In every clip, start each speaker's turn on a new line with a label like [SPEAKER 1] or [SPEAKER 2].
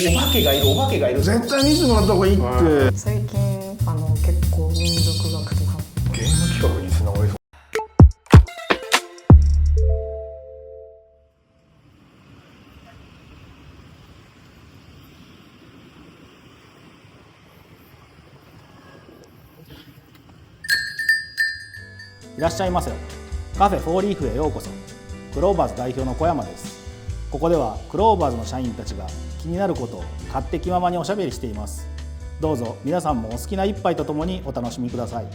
[SPEAKER 1] お化けがいる、お化けがいる。
[SPEAKER 2] 絶対見てもらった方がいいって。
[SPEAKER 3] 最近結構民族学とか
[SPEAKER 2] ゲーム企画につながりそう。
[SPEAKER 1] いらっしゃいませ。カフェフォーリーフへようこそ。クローバーズ代表の小山です。ここではクローバーズの社員たちが気になることを勝手気ままにおしゃべりしています。どうぞ皆さんもお好きな一杯とともにお楽しみください。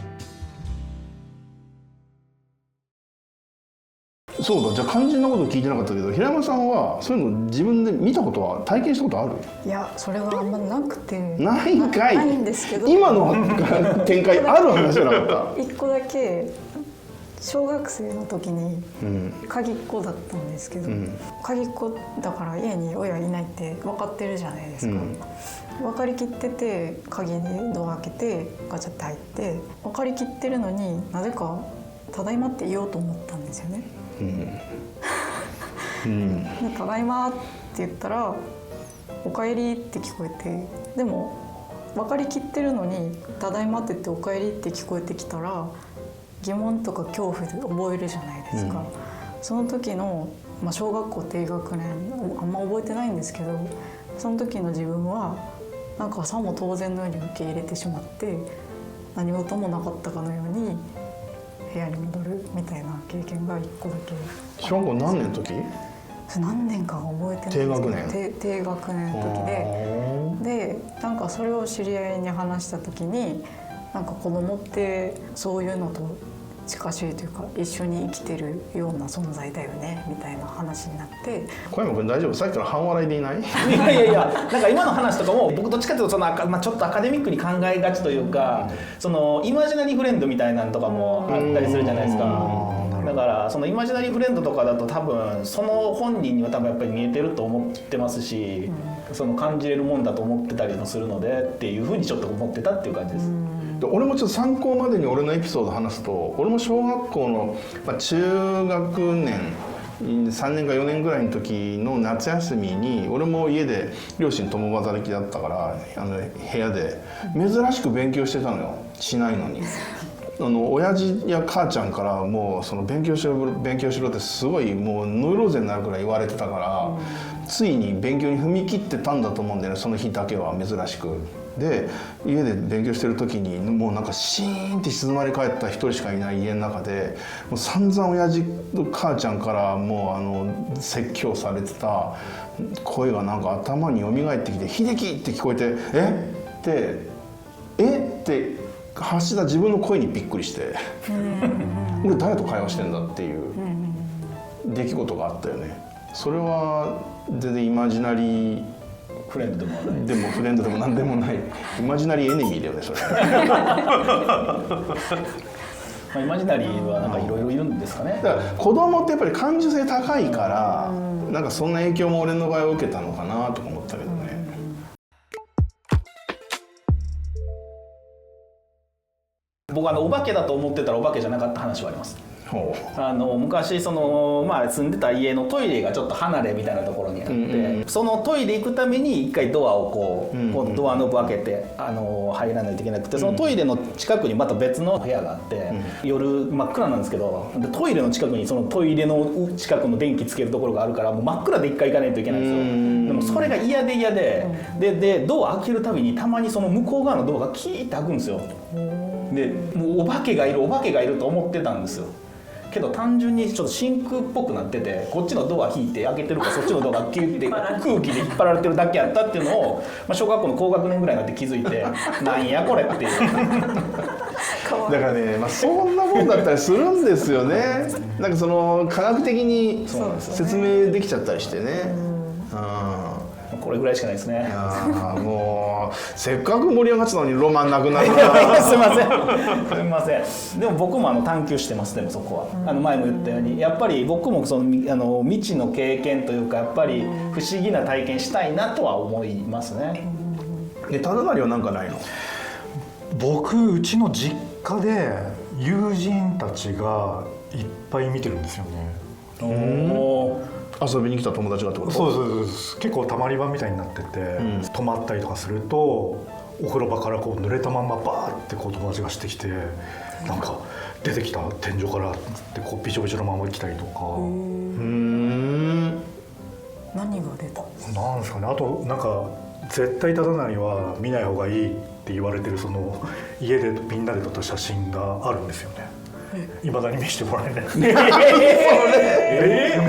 [SPEAKER 2] そうだ、じゃあ肝心なこと聞いてなかったけど、平山さんはそういうの自分で見たことは、体験したことある？
[SPEAKER 3] いや、それはあんまなくて。
[SPEAKER 2] ないんかい。
[SPEAKER 3] ないんですけど、
[SPEAKER 2] 今の展開ある話じゃなかった？
[SPEAKER 3] 一個だけ小学生の時に鍵っ子だったんですけど、鍵っ子だから家に親いないって分かってるじゃないですか、分かりきってて、鍵でドア開けてガチャって入って、分かりきってるのになぜか「ただいま」って言おうと思ったんですよね。でただいまって言ったら「おかえり」って聞こえて、でも分かりきってるのに「ただいま」って言って「おかえり」って聞こえてきたら疑問とか恐怖で覚えるじゃないですか、その時の、小学校低学年あんま覚えてないんですけど、その時の自分はなんかさも当然のように受け入れてしまって、何事もなかったかのように部屋に戻るみたいな経験が一個だけ。
[SPEAKER 2] 小学校何年の時？
[SPEAKER 3] 何年か覚えてないんですけど、低学年の時で、なんかそれを知り合いに話した時に、なんか子供ってそういうのと近しいというか、一緒に生きてるような存在だよねみたいな話になって。
[SPEAKER 2] 小山君大丈夫？さっきから半笑いでいない？
[SPEAKER 1] いや、なんか今の話とかも僕どっちかというとちょっとアカデミックに考えがちというか、そのイマジナリーフレンドみたいなのとかもあったりするじゃないですか。だからそのイマジナリーフレンドとかだと多分その本人には多分やっぱり見えてると思ってますし、その感じれるもんだと思ってたりもするのでっていうふうにちょっと思ってたっていう感じです。
[SPEAKER 2] 俺もちょっと参考までに俺のエピソード話すと、俺も小学校の、中学年3年か4年ぐらいの時の夏休みに、俺も家で両親共働きだったから部屋で珍しく勉強してたのよ、しないのに。親父や母ちゃんからもうその勉強しろってすごいもうノイローゼになるくらい言われてたから、ついに勉強に踏み切ってたんだと思うんだよね、その日だけは珍しく。で家で勉強してる時にもうなんかシーンって静まり返った一人しかいない家の中で、もう散々親父と母ちゃんからもう説教されてた声がなんか頭に蘇ってきて「秀樹!」って聞こえて「えって発した自分の声にびっくりして俺誰と会話してんだっていう出来事があったよね。それは全然イマジナリー
[SPEAKER 1] フレンドでもない。
[SPEAKER 2] でもフレンドでも何でもないイマジナリーエネミーだよね、それ。
[SPEAKER 1] イマジナリーはなんかいろいろいるんですかね。
[SPEAKER 2] だから子供ってやっぱり感受性高いから、なんかそんな影響も俺の場合は受けたのかなとか思ったけどね。
[SPEAKER 1] 僕お化けだと思ってたらお化けじゃなかった話はあります。昔住んでた家のトイレがちょっと離れみたいなところにあって、そのトイレ行くために一回ドアをドアノブ開けて入らないといけなくて、そのトイレの近くにまた別の部屋があって、夜真っ暗なんですけど、トイレの近くにそのトイレの近くの電気つけるところがあるから、もう真っ暗で一回行かないといけないんですよ。でもそれが嫌でドア開けるたびにたまにその向こう側のドアがキーって開くんですよ。でもうお化けがいると思ってたんですよ。けど単純にちょっと真空っぽくなってて、こっちのドア引いて開けてるか、そっちのドアがキュッて空気で引っ張られてるだけやったっていうのを、小学校の高学年ぐらいになって気づいてなんやこれっていう
[SPEAKER 2] だからね、そんなもんだったりするんですよね。なんかその科学的に説明できちゃったりしてね。
[SPEAKER 1] これぐらいしかないですね。
[SPEAKER 2] もうせっかく盛り上がってたのにロマンなくなるな。
[SPEAKER 1] すいません。でも僕も探求してます。でもそこは前も言ったように、やっぱり僕もその未知の経験というか、やっぱり不思議な体験したいなとは思いますね。
[SPEAKER 2] ただなりはなんかないの？
[SPEAKER 4] うちの実家で友人たちがいっぱい見てるんですよね。
[SPEAKER 2] 遊びに来た友達がってこと？
[SPEAKER 4] そう結構たまり場みたいになってて、泊まったりとかするとお風呂場からこう濡れたまんまバーってこう友達がしてきて、なんか出てきた天井からってこうびちょびちょのまま来たりとか。
[SPEAKER 3] 何が出たんですか？
[SPEAKER 4] なんですかね。あとなんか絶対忠成は見ない方がいいって言われてるその家でみんなで撮った写真があるんですよね。いまだに見せてもらえない。め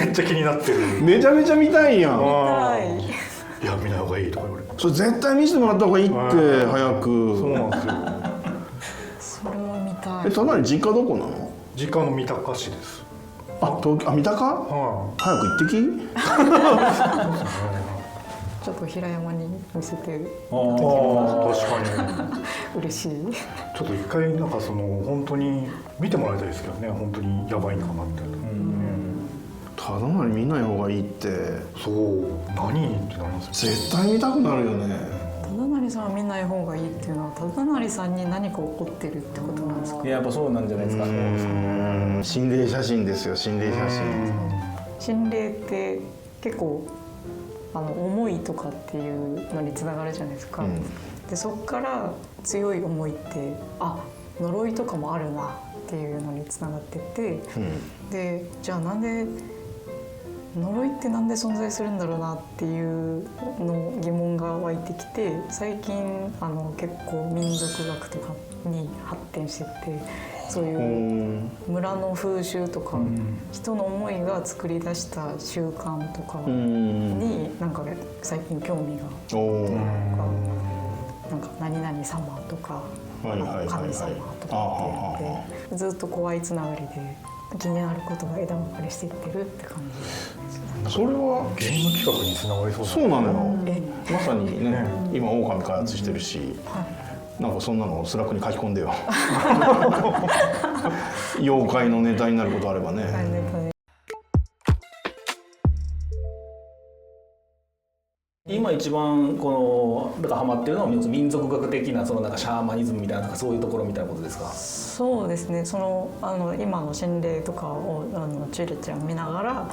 [SPEAKER 4] っちゃ気になってる。
[SPEAKER 2] めちゃめちゃ見たいやん。
[SPEAKER 4] いや見ない方がいいとか言われて。
[SPEAKER 2] それ絶対見せてもらった方がいいって早く。
[SPEAKER 4] そうなんですよ。
[SPEAKER 3] それは見たい。
[SPEAKER 2] 忠成実家どこなの？
[SPEAKER 4] 実家の三鷹市です。
[SPEAKER 2] 東京、三鷹？早く行ってき。
[SPEAKER 3] ちょっと平山に見せて
[SPEAKER 4] 確かに
[SPEAKER 3] 嬉しい。
[SPEAKER 4] ちょっと一回なんかその本当に見てもらいたいですけどね。本当にやばいんかなみたいな。
[SPEAKER 2] 忠成見ない方がいいって。
[SPEAKER 4] そう何ってなりますよ。
[SPEAKER 2] 絶対見たくなるよね。
[SPEAKER 3] 忠成さんは見ない方がいいっていうのは忠成さんに何か起こってるってことなんですか？
[SPEAKER 1] いややっぱそうなんじゃないですか。
[SPEAKER 2] 心霊写真ですよ、心霊写真。
[SPEAKER 3] 心霊って結構思いとかっていうのにつながるじゃないですか。でそこから強い思いって呪いとかもあるなっていうのにつながってて、でじゃあなんで呪いってなんで存在するんだろうなっていうの疑問が湧いてきて、最近結構民族学とかに発展してって、そういう村の風習とか、人の思いが作り出した習慣とかになんか最近興味があって、なんか何々様とか神様とかって言ってずっと怖いつながりで気になることが枝分かれしていってるって感じですね。
[SPEAKER 2] それは
[SPEAKER 4] ゲーム企画につながりそうだ。
[SPEAKER 2] そうなのよ。まさにね、今狼開発してるし、なんかそんなのスラックに書き込んでよ。妖怪のネタになることあればね。
[SPEAKER 1] 今一番このだからハマってるのは民族学的なそのなんかシャーマニズムみたいな、なんかそういうところみたいなことですか？
[SPEAKER 3] そうですね。今の心霊とかをチュルチュル見ながら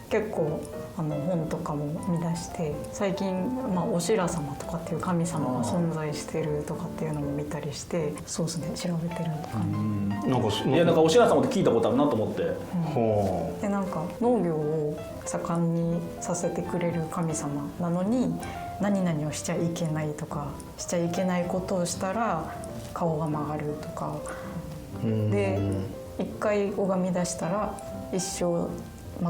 [SPEAKER 3] 結構本とかも見出して、最近おしら様とかっていう神様が存在してるとかっていうのも見たりして、そうですね、調べてる感じ。
[SPEAKER 1] なんかおしら様って聞いたことあるなと思って。
[SPEAKER 3] でなんか農業を盛んにさせてくれる神様なのに、何々をしちゃいけないとか、しちゃいけないことをしたら顔が曲がるとかで、一回拝み出したら一生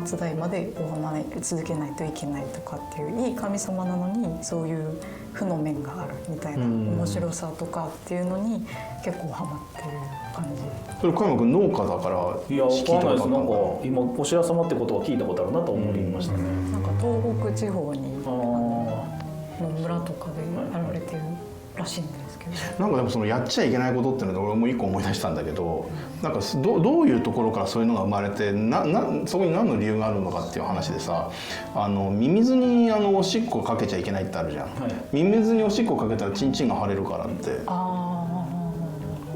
[SPEAKER 3] 末代まで拝み続けないといけないとかっていういい神様なのに、そういう負の面があるみたいな面白さとかっていうのに結構ハマってる感じ。
[SPEAKER 2] それ小山君農家だから
[SPEAKER 1] いや分かんないです。なんか今おしら様ってことは聞いたことあるなと思いましたね。
[SPEAKER 3] なんか東北地方にの村とかでやられてるらしいんですけど、
[SPEAKER 2] なんかでもそのやっちゃいけないことっていうので俺も一個思い出したんだけど、なんかどういうところからそういうのが生まれてそこに何の理由があるのかっていう話でさ、ミミズにおしっこかけちゃいけないってあるじゃん、ミミズにおしっこかけたらチンチンが腫れるからってい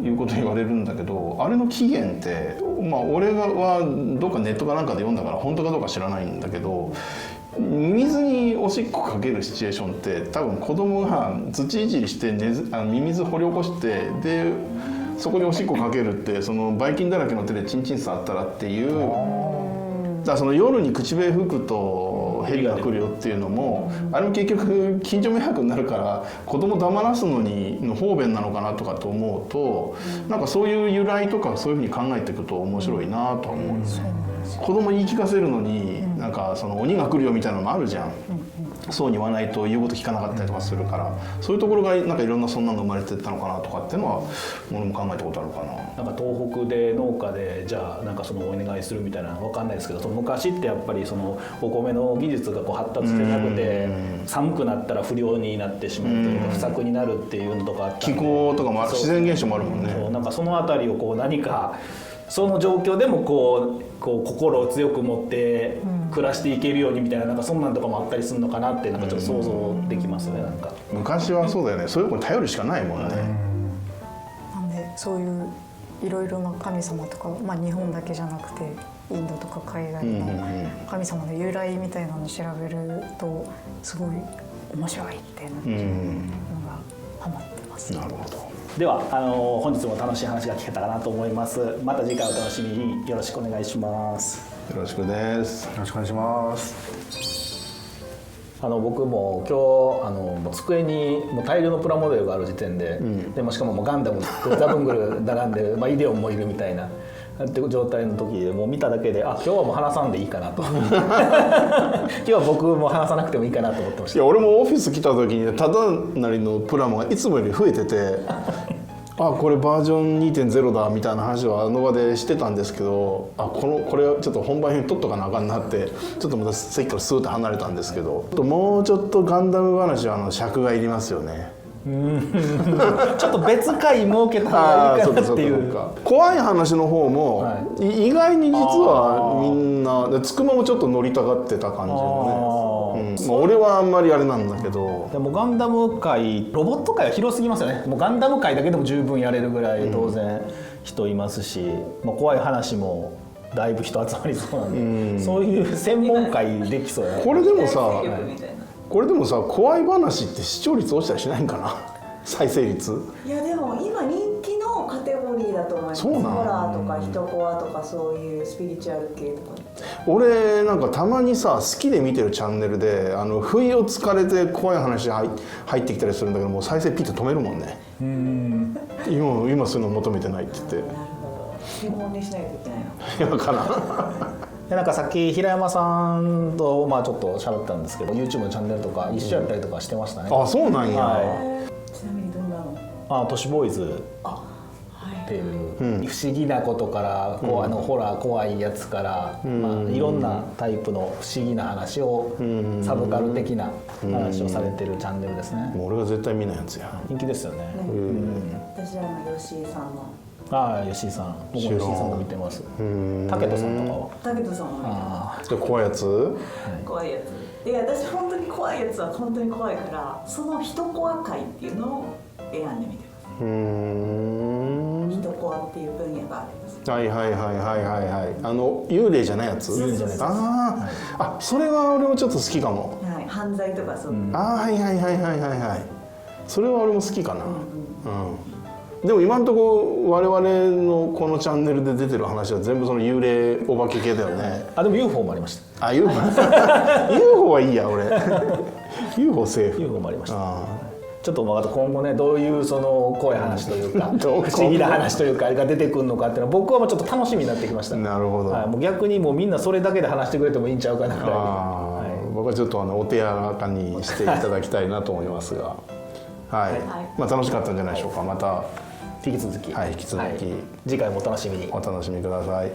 [SPEAKER 2] うこと言われるんだけど、あれの起源って俺はどっかネットかなんかで読んだから本当かどうか知らないんだけど、水におしっこかけるシチュエーションって多分子供が土いじりしてミミズ掘り起こして、でそこにおしっこかけるって、そのばい菌だらけの手でチンチン触ったらっていう、だからその夜に口笛吹くと蛇が来るよっていうのも、あれも結局近所迷惑になるから子供黙らすのにの方便なのかなとかと思うと、なんかそういう由来とかそういうふうに考えていくと面白いなとは思うよね。子供に言い聞かせるのになんかその鬼が来るよみたいなのもあるじゃん、そうに言わないと言うこと聞かなかったりとかするから、そういうところがなんかいろんなそんなの生まれてったのかなとかっていうのは俺も考えたことあるかな。
[SPEAKER 1] なんか東北で農家でじゃあなんかそのお願いするみたいなの分かんないですけど、その昔ってやっぱりそのお米の技術がこう発達してなくて、寒くなったら不良になってしまうというか不作になるっていうのとかあったんで、
[SPEAKER 2] 気候とかも自然現象もあるもんね。
[SPEAKER 1] そうなんかそのあたりをこう何かその状況でもこう心を強く持って暮らしていけるようにみたいな、なんかそんなんとかもあったりするのかなってなんかちょっと想像できますね。なんか
[SPEAKER 2] 昔はそうだよね、そういう子に頼るしかないもんね。
[SPEAKER 3] なんでそういういろいろな神様とか、日本だけじゃなくてインドとか海外の神様の由来みたいなのを調べるとすごい面白いってなってるのがハマってます。
[SPEAKER 2] なるほど。
[SPEAKER 1] では本日も楽しい話が聞けたかなと思います。また次回お楽しみによろしくお願いします。
[SPEAKER 2] よろしくです。
[SPEAKER 4] よろしくお願いします。
[SPEAKER 1] 僕も今日もう机にもう大量のプラモデルがある時点で、でもしかももうガンダムザブングル並んで、イデオンもいるみたいなっていう状態の時でもう見ただけで今日はもう話さんでいいかなと今日は僕も話さなくてもいいかなと思ってました。
[SPEAKER 2] いや俺もオフィス来た時にただなりのプラモがいつもより増えててこれバージョン 2.0 だみたいな話はあの場でしてたんですけどこれちょっと本番編取っとかなあかんなってちょっとまた席からスーッと離れたんですけどもうちょっとガンダム話は尺がいりますよね。
[SPEAKER 1] ちょっと別回設けた方がいいかなっていう。
[SPEAKER 2] 怖い話の方も、意外に実はみんなつくまもちょっと乗りたがってた感じのね、俺はあんまりあれなんだけど
[SPEAKER 1] でもガンダム界ロボット界は広すぎますよね。もうガンダム界だけでも十分やれるぐらい当然人いますし、怖い話もだいぶ人集まりそうなんで、そういう専門会できそうやね。
[SPEAKER 2] これでもさ怖い話って視聴率落ちたりしないんかな再生率。
[SPEAKER 5] いやでも今人気のカテゴリーだと思います。ホラーとか人コアとかそういうスピリチュアル系とか。
[SPEAKER 2] 俺なんかたまにさ好きで見てるチャンネルで不意をつかれて怖い話入ってきたりするんだけどもう再生ピッと止めるもんね。今そういうの求めてないって言って。
[SPEAKER 5] なるほど。基本にしないといけないの。
[SPEAKER 2] 今かな。
[SPEAKER 1] なんかさっき平山さんとちょっと喋ったんですけど YouTube のチャンネルとか一緒やったりとかしてましたね。
[SPEAKER 2] そうなんや。
[SPEAKER 5] ちなみにどんなの？
[SPEAKER 1] 都市ボーイズっていう不思議なことからホラー怖いやつからいろんなタイプの不思議な話をサブカル的な話をされてるチャンネルですね。
[SPEAKER 2] もう俺が絶対見ないやつや。
[SPEAKER 1] 人気ですよね。
[SPEAKER 5] 私は吉井さんの。
[SPEAKER 1] 吉井さん、僕も吉井さんも見てます。武人さんとかは？
[SPEAKER 5] 武人さんも見てます。
[SPEAKER 2] 怖いやつ？
[SPEAKER 5] 怖いやつ。いや私本当に怖いやつは本当に怖いからその人コア界っていうのを選んでみてます。人コアっていう分野があります。
[SPEAKER 2] はい幽霊じゃないやつ？
[SPEAKER 1] 幽霊じゃないやつ。
[SPEAKER 2] それは俺もちょっと好きかも。
[SPEAKER 5] 犯罪とかそういう。
[SPEAKER 2] はい。それは俺も好きかな。でも今のところ我々のこのチャンネルで出てる話は全部その幽霊お化け系だよね。
[SPEAKER 1] でも UFO もありました。
[SPEAKER 2] UFO はいいや俺。UFO セーフ。
[SPEAKER 1] UFO もありました。ちょっとまた今後ねどういうその怖い話というか不思議な話というかが出てくるのかっていうのは僕はもうちょっと楽しみになってきました。
[SPEAKER 2] なるほど。
[SPEAKER 1] もう逆にもうみんなそれだけで話してくれてもいいんちゃうかなぐらい。
[SPEAKER 2] 僕はちょっとお手柔らかにしていただきたいなと思いますが、楽しかったんじゃないでしょうか。また
[SPEAKER 1] 引き続き、
[SPEAKER 2] 引き続き、
[SPEAKER 1] 次回もお楽しみに。
[SPEAKER 2] お楽しみください。